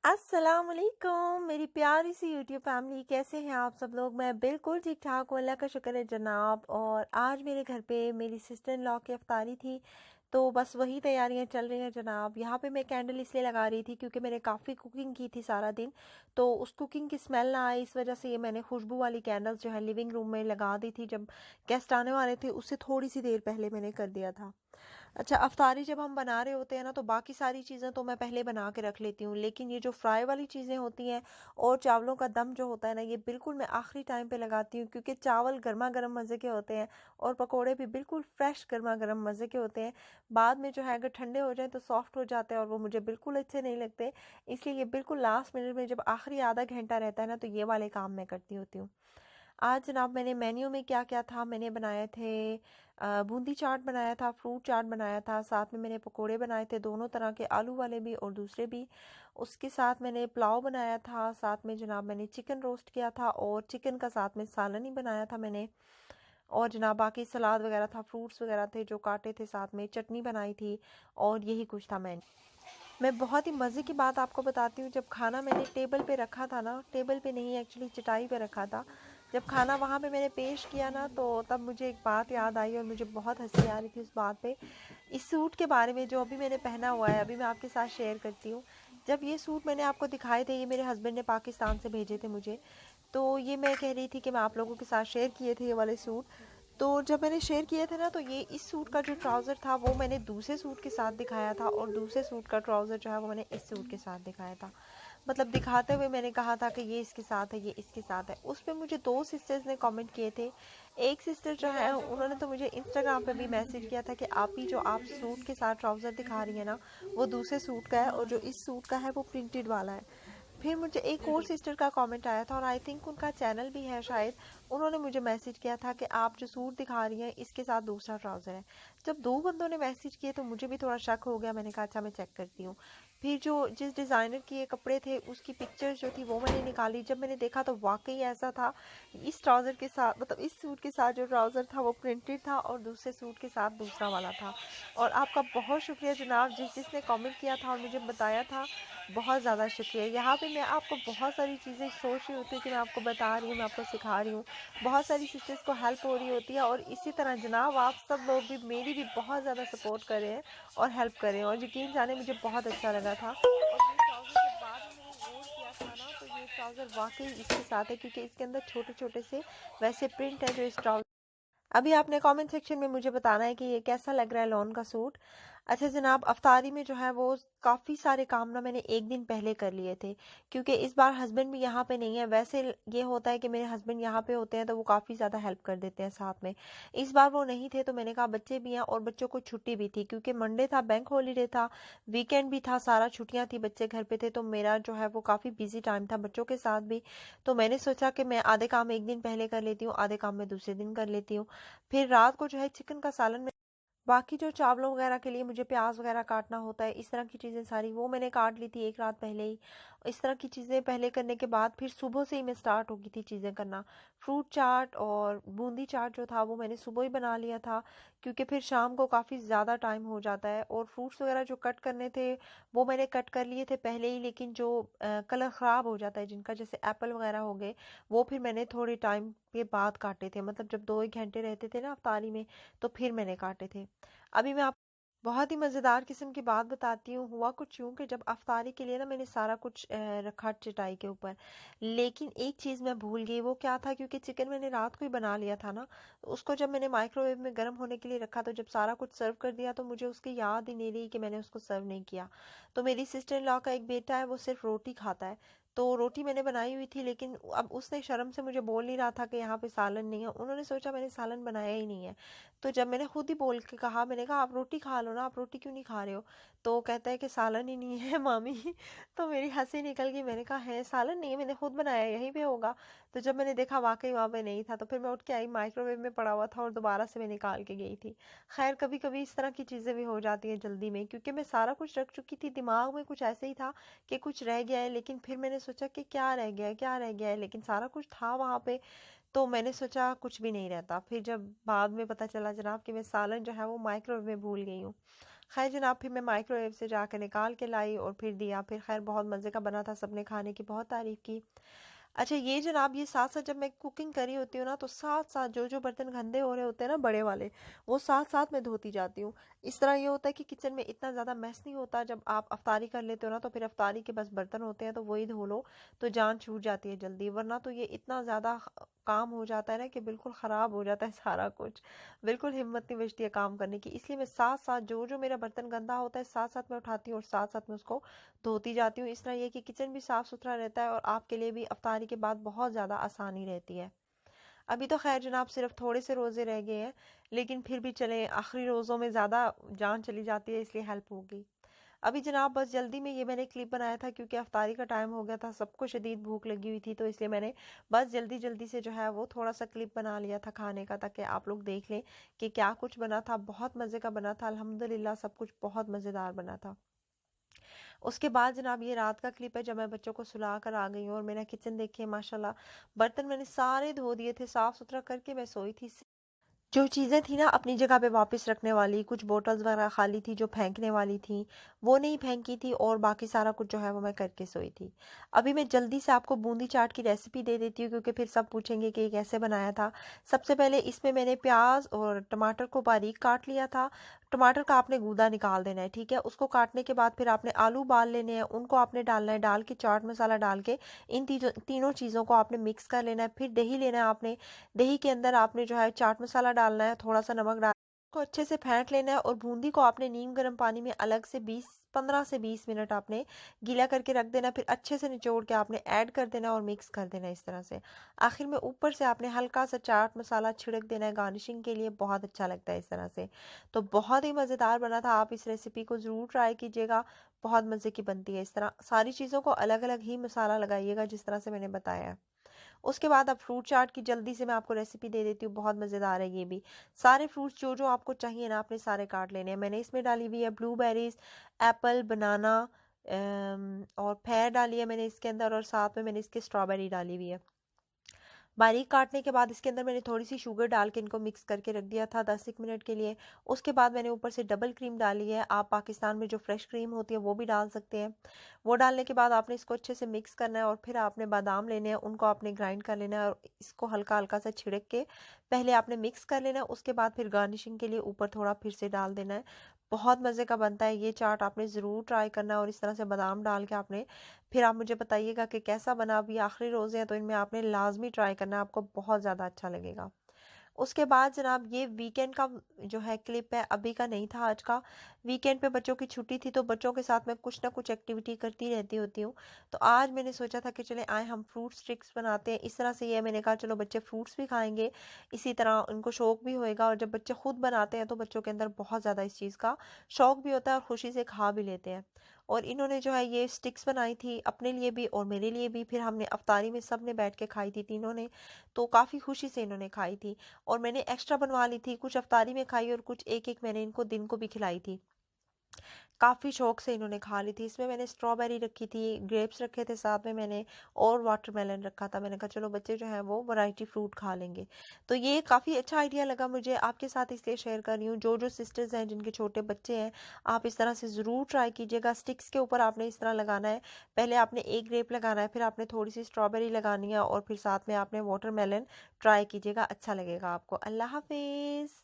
अस्सलाम वालेकुम मेरी प्यारी सी यूट्यूब फैमिली, कैसे हैं आप सब लोग। मैं बिल्कुल ठीक ठाक हूँ, अल्लाह का शुक्र है जनाब। और आज मेरे घर पे मेरी सिस्टर इन लॉ की अफ्तारी थी, तो बस वही तैयारियां चल रही हैं जनाब। यहाँ पे मैं कैंडल इसलिए लगा रही थी क्योंकि मैंने काफ़ी कुकिंग की थी सारा दिन, तो उस कुकिंग की स्मेल ना आए इस वजह से ये मैंने खुशबू वाली कैंडल्स जो है लिविंग रूम में लगा दी थी। जब गेस्ट आने वाले थे उससे थोड़ी सी देर पहले मैंने कर दिया था। अच्छा, अफ्तारी जब हम बना रहे होते हैं ना, तो बाकी सारी चीज़ें तो मैं पहले बना के रख लेती हूँ, लेकिन ये जो फ्राई वाली चीज़ें होती हैं और चावलों का दम जो होता है ना, ये बिल्कुल मैं आखिरी टाइम पे लगाती हूँ, क्योंकि चावल गर्मा गर्म मज़े के होते हैं और पकोड़े भी बिल्कुल फ्रेश गर्मा गर्म मज़े के होते हैं। बाद में जो है अगर ठंडे हो जाए तो सॉफ्ट हो जाते हैं और वो मुझे बिल्कुल अच्छे नहीं लगते। इसलिए ये बिल्कुल लास्ट मिनट में जब आखिरी आधा घंटा रहता है ना, तो ये वाले काम मैं करती होती हूँ। आज जनाब मैंने मेन्यू में क्या क्या था, मैंने बनाए थे बूंदी चाट बनाया था, फ्रूट चाट बनाया था, साथ में मैंने पकोड़े बनाए थे दोनों तरह के, आलू वाले भी और दूसरे भी। उसके साथ मैंने पुलाव बनाया था, साथ में जनाब मैंने चिकन रोस्ट किया था और चिकन का साथ में सालन ही बनाया था मैंने। और जनाब बाकी सलाद वगैरह था, फ्रूट्स वगैरह थे जो काटे थे, साथ में चटनी बनाई थी और यही कुछ था। मैं बहुत ही मज़े की बात आपको बताती हूँ। जब खाना मैंने टेबल पे रखा था ना, टेबल पे नहीं एक्चुअली चटाई पे रखा था, जब खाना वहाँ पे मैंने पेश किया ना, तो तब मुझे एक बात याद आई और मुझे बहुत हंसी आ रही थी उस बात पे। इस सूट के बारे में जो अभी मैंने पहना हुआ है, अभी मैं आपके साथ शेयर करती हूँ। जब ये सूट मैंने आपको दिखाए थे, ये मेरे हस्बैंड ने पाकिस्तान से भेजे थे मुझे, तो ये मैं कह रही थी कि मैं आप लोगों के साथ शेयर किए थे ये वाले सूट। तो जब मैंने शेयर किए थे ना, तो ये इस सूट का जो ट्राउज़र था वो मैंने दूसरे सूट के साथ दिखाया था और दूसरे सूट का ट्राउज़र जो है वो मैंने इस सूट के साथ दिखाया था। मतलब दिखाते हुए मैंने कहा था कि ये इसके साथ है, ये इसके साथ है। उस पे मुझे दो सिस्टर्स ने कमेंट किए थे। एक सिस्टर जो है उन्होंने तो मुझे इंस्टाग्राम पे भी मैसेज किया था कि आप ही जो आप सूट के साथ ट्राउज़र दिखा रही है ना, वो दूसरे सूट का है और जो इस सूट का है वो प्रिंटेड वाला है। फिर मुझे एक और सिस्टर का कमेंट आया था और आई थिंक उनका चैनल भी है शायद। उन्होंने मुझे मैसेज किया था कि आप जो सूट दिखा रही हैं इसके साथ दूसरा ट्राउज़र है। जब दो बंदों ने मैसेज किए तो मुझे भी थोड़ा शक हो गया, मैंने कहा अच्छा मैं चेक करती हूँ। फिर जो जिस डिज़ाइनर की ये कपड़े थे उसकी पिक्चर्स जो थी वो मैंने निकाली, जब मैंने देखा तो वाकई ऐसा था। इस ट्राउज़र के साथ मतलब इस सूट के साथ जो ट्राउज़र था वो प्रिंटेड था और दूसरे सूट के साथ दूसरा वाला था। और आपका बहुत शुक्रिया जनाब, जिसने कमेंट किया था और मुझे बताया था, बहुत ज़्यादा शुक्रिया। यहाँ पे मैं आपको बहुत सारी चीज़ें सोच रही होती हूँ कि मैं आपको बता रही हूँ, मैं आपको सिखा रही हूँ, बहुत सारी सिस्टर्स को हेल्प हो रही होती है। और इसी तरह जनाब आप सब लोग भी मेरी भी बहुत ज़्यादा सपोर्ट कर रहे हैं और हेल्प कर रहे हैं, और यकीन जाने मुझे बहुत अच्छा लगा था। और ये ट्राउज़र के बाद में मैंने गौर किया था ना, तो ये ट्राउज़र वाकई इसके साथ है, क्योंकि इसके अंदर छोटे छोटे से वैसे प्रिंट है जो इस ट्राउज़र। अभी आपने कमेंट सेक्शन में मुझे बताना है कि ये कैसा लग रहा है लॉन का सूट। अच्छा जनाब, अफ्तारी में जो है वो काफ़ी सारे काम ना मैंने एक दिन पहले कर लिए थे, क्योंकि इस बार हस्बैंड भी यहाँ पे नहीं है। वैसे ये होता है कि मेरे हस्बैंड यहाँ पे होते हैं तो वो काफ़ी ज़्यादा हेल्प कर देते हैं साथ में। इस बार वो नहीं थे, तो मैंने कहा बच्चे भी हैं और बच्चों को छुट्टी भी थी, क्योंकि मंडे था, बैंक हॉलीडे था, वीकेंड भी था, सारा छुट्टियाँ थी, बच्चे घर पे थे, तो मेरा जो है वो काफ़ी बिजी टाइम था बच्चों के साथ भी। तो मैंने सोचा कि मैं आधे काम एक दिन पहले कर लेती हूँ, आधे काम मैं दूसरे दिन कर लेती हूँ। फिर रात को जो है चिकन का सालन में, बाकी जो चावलों वगैरह के लिए मुझे प्याज वगैरह काटना होता है, इस तरह की चीज़ें सारी वो मैंने काट ली थी एक रात पहले ही। इस तरह की चीज़ें पहले करने के बाद फिर सुबह से ही मैं स्टार्ट हो गई थी चीज़ें करना। फ्रूट चाट और बूंदी चाट जो था वो मैंने सुबह ही बना लिया था, क्योंकि फिर शाम को काफ़ी ज़्यादा टाइम हो जाता है। और फ्रूट्स वगैरह जो कट करने थे वो मैंने कट कर लिए थे पहले ही, लेकिन जो कलर ख़राब हो जाता है जिनका, जैसे एप्पल वगैरह हो गए, वो फिर मैंने थोड़े टाइम के बाद काटे थे। मतलब जब 2 1 घंटे रहते थे ना अफ्तारी में, तो फिर मैंने काटे थे। अभी मैं आप बहुत ही मज़ेदार किस्म की बात बताती हूँ। हुआ कुछ यूँ कि जब अफ्तारी के लिए ना मैंने सारा कुछ रखा चटाई के ऊपर, लेकिन एक चीज़ मैं भूल गई। वो क्या था, क्योंकि चिकन मैंने रात को ही बना लिया था ना, तो उसको जब मैंने माइक्रोवेव में गर्म होने के लिए रखा, तो जब सारा कुछ सर्व कर दिया तो मुझे उसकी याद ही नहीं रही कि मैंने उसको सर्व नहीं किया। तो मेरी सिस्टर इन लॉ का एक बेटा है, वो सिर्फ रोटी खाता है, तो रोटी मैंने बनाई हुई थी, लेकिन अब उसने शर्म से मुझे बोल नहीं रहा था कि यहाँ पे सालन नहीं है। उन्होंने सोचा मैंने सालन बनाया ही नहीं है। तो जब मैंने खुद ही बोल के कहा, मैंने कहा आप रोटी खा लो ना, आप रोटी क्यों नहीं खा रहे हो, तो कहता है कि सालन ही नहीं है मामी। तो मेरी हंसी निकल गई, मैंने कहा है सालन नहीं है, मैंने खुद बनाया, यहीं पे होगा। तो जब मैंने देखा वाकई वहाँ पे नहीं था, तो फिर मैं उठ के आई, माइक्रोवेव में पड़ा हुआ था और दोबारा से मैं निकाल के गई थी। खैर कभी कभी इस तरह की चीज़ें भी हो जाती हैं जल्दी में, क्योंकि मैं सारा कुछ रख चुकी थी, दिमाग में कुछ ऐसे ही था कि कुछ रह गया है, लेकिन फिर मैंने सोचा कि क्या रह गया है, क्या रह गया है, लेकिन सारा कुछ था वहाँ पे। तो मैंने सोचा कुछ भी नहीं रहता। फिर जब बाद में पता चला जनाब कि मैं सालन जो है वो माइक्रोवेव में भूल गई हूँ। खैर जनाब फिर मैं माइक्रोवेव से जाकर निकाल के लाई और फिर दिया। फिर खैर बहुत मज़े का बना था, सबने खाने की बहुत तारीफ़ की। अच्छा ये जनाब ये साथ साथ जब मैं कुकिंग कर रही होती हूँ ना, तो साथ साथ जो जो बर्तन गंदे हो रहे होते हैं ना बड़े वाले, वो साथ साथ में धोती जाती हूँ। इस तरह ये होता है कि किचन में इतना ज़्यादा मैस नहीं होता। जब आप अफ्तारी कर लेते हो ना, तो फिर अफ्तारी के बस बर्तन होते हैं, तो वही धो लो तो जान छूट जाती है जल्दी। वरना तो ये इतना ज़्यादा काम हो जाता है ना कि बिल्कुल ख़राब हो जाता है सारा कुछ। बिल्कुल हिम्मत नहीं बचती है काम करने की। इसलिए मैं साथ साथ जो जो मेरा बर्तन गंदा होता है साथ साथ में उठाती हूँ और साथ साथ में उसको धोती जाती हूँ। इस तरह ये कि किचन भी साफ सुथरा रहता है और आपके लिए भी अफ्तारी के बाद बहुत ज़्यादा आसानी रहती है। अभी तो खैर जनाब सिर्फ थोड़े से रोज़े रह गए हैं, लेकिन फिर भी चले आखिरी रोज़ों में ज़्यादा जान चली जाती है, इसलिए हेल्प होगी। अभी जनाब बस जल्दी में ये मैंने क्लिप बनाया था क्योंकि अफ्तारी का टाइम हो गया था, सबको शदीद भूख लगी हुई थी, तो इसलिए मैंने बस जल्दी जल्दी से जो है वो थोड़ा सा क्लिप बना लिया था खाने का, ताकि आप लोग देख लें कि क्या कुछ बना था। बहुत मज़े का बना था अल्हम्दुलिल्लाह, सब कुछ बहुत मज़ेदार बना था। उसके बाद जनाब ये रात का क्लिप है जब मैं बच्चों को सुला कर आ गई हूँ और मेरा किचन देखिए माशाल्लाह, बर्तन मैंने सारे धो दिए थे, साफ सुथरा करके मैं सोई थी। जो चीज़ें थी ना अपनी जगह पे वापस रखने वाली, कुछ बॉटल्स वगैरह खाली थी जो फेंकने वाली थी, वो नहीं फेंकी थी, और बाकी सारा कुछ जो है वो मैं करके सोई थी। अभी मैं जल्दी से आपको बूंदी चाट की रेसिपी दे देती हूँ क्योंकि फिर सब पूछेंगे कि ये कैसे बनाया था। सबसे पहले इसमें मैंने प्याज और टमाटर को बारीक काट लिया था। टमाटर का आपने गूदा निकाल देना है, ठीक है। उसको काटने के बाद फिर आपने आलू उबाल लेने हैं, उनको आपने डालना है, डाल के चाट मसाला डाल के इन तीनों चीज़ों को आपने मिक्स कर लेना है। फिर दही लेना है आपने, दही के अंदर आपने जो है चाट मसाला डालना है, थोड़ा सा नमक डाल को अच्छे से फेंट लेना है, और बूंदी को आपने नीम गर्म पानी में अलग से 15 से 20 मिनट आपने गीला करके रख देना। फिर अच्छे से निचोड़ के आपने ऐड कर देना और मिक्स कर देना इस तरह से। आखिर में ऊपर से आपने हल्का सा चाट मसाला छिड़क देना है गार्निशिंग के लिए, बहुत अच्छा लगता है इस तरह से। तो बहुत ही मज़ेदार बना था, आप इस रेसिपी को ज़रूर ट्राई कीजिएगा, बहुत मज़े की बनती है। इस तरह सारी चीज़ों को अलग अलग ही मसाला लगाइएगा जिस तरह से मैंने बताया है। उसके बाद अब फ्रूट चाट की जल्दी से मैं आपको रेसिपी दे देती हूँ, बहुत मज़ेदार है ये भी। सारे फ्रूट्स जो जो आपको चाहिए ना आपने सारे काट लेने हैं। मैंने इसमें डाली हुई है ब्लूबेरीज, एप्पल, बनाना और पेयर डाली है मैंने इसके अंदर, और साथ में मैंने इसके स्ट्रॉबेरी डाली हुई है। बारीक काटने के बाद इसके अंदर मैंने थोड़ी सी शुगर डाल के इनको मिक्स करके रख दिया था 10 एक मिनट के लिए। उसके बाद मैंने ऊपर से डबल क्रीम डाली है। आप पाकिस्तान में जो फ्रेश क्रीम होती है वो भी डाल सकते हैं। वो डालने के बाद आपने इसको अच्छे से मिक्स करना है, और फिर आपने बादाम लेने हैं, उनको आपने ग्राइंड कर लेना है और इसको हल्का हल्का सा छिड़क के पहले आपने मिक्स कर लेना है। उसके बाद फिर गार्निशिंग के लिए ऊपर थोड़ा फिर से डाल देना है। बहुत मज़े का बनता है ये चाट, आपने ज़रूर ट्राई करना है। और इस तरह से बादाम डाल के आपने फिर आप मुझे बताइएगा कि कैसा बना। अभी आखिरी रोज़े हैं तो इनमें आपने लाजमी ट्राई करना है, आपको बहुत ज़्यादा अच्छा लगेगा। उसके बाद जनाब ये वीकेंड का जो है क्लिप है, अभी का नहीं था, आज का। वीकेंड पे बच्चों की छुट्टी थी तो बच्चों के साथ मैं कुछ ना कुछ एक्टिविटी करती रहती होती हूँ। तो आज मैंने सोचा था कि चले आए हम फ्रूट स्टिक्स बनाते हैं। इस तरह से ये मैंने कहा चलो बच्चे फ्रूट्स भी खाएंगे, इसी तरह उनको शौक भी होएगा। और जब बच्चे खुद बनाते हैं तो बच्चों के अंदर बहुत ज़्यादा इस चीज़ का शौक भी होता है और खुशी से खा भी लेते हैं। और इन्होंने जो है ये स्टिक्स बनाई थी अपने लिए भी और मेरे लिए भी। फिर हमने अफ्तारी में सब ने बैठ के खाई थी तीनों ने, तो काफ़ी खुशी से इन्होंने खाई थी। और मैंने एक्स्ट्रा बनवा ली थी, कुछ अफ्तारी में खाई और कुछ एक एक मैंने इनको दिन को भी खिलाई थी। काफ़ी शौक से इन्होंने खा ली थी। इसमें मैंने स्ट्रॉबेरी रखी थी, ग्रेप्स रखे थे साथ में मैंने, और वाटरमेलन रखा था। मैंने कहा चलो बच्चे जो हैं वो वैरायटी फ्रूट खा लेंगे। तो ये काफ़ी अच्छा आइडिया लगा मुझे, आपके साथ इसलिए शेयर कर रही हूँ। जो जो सिस्टर्स हैं जिनके छोटे बच्चे हैं, आप इस तरह से ज़रूर ट्राई कीजिएगा। स्टिक्स के ऊपर आपने इस तरह लगाना है, पहले आपने एक ग्रेप लगाना है, फिर आपने थोड़ी सी स्ट्रॉबेरी लगानी है, और फिर साथ में आपने वाटरमेलन ट्राई कीजिएगा, अच्छा लगेगा आपको। अल्लाह हाफिज़।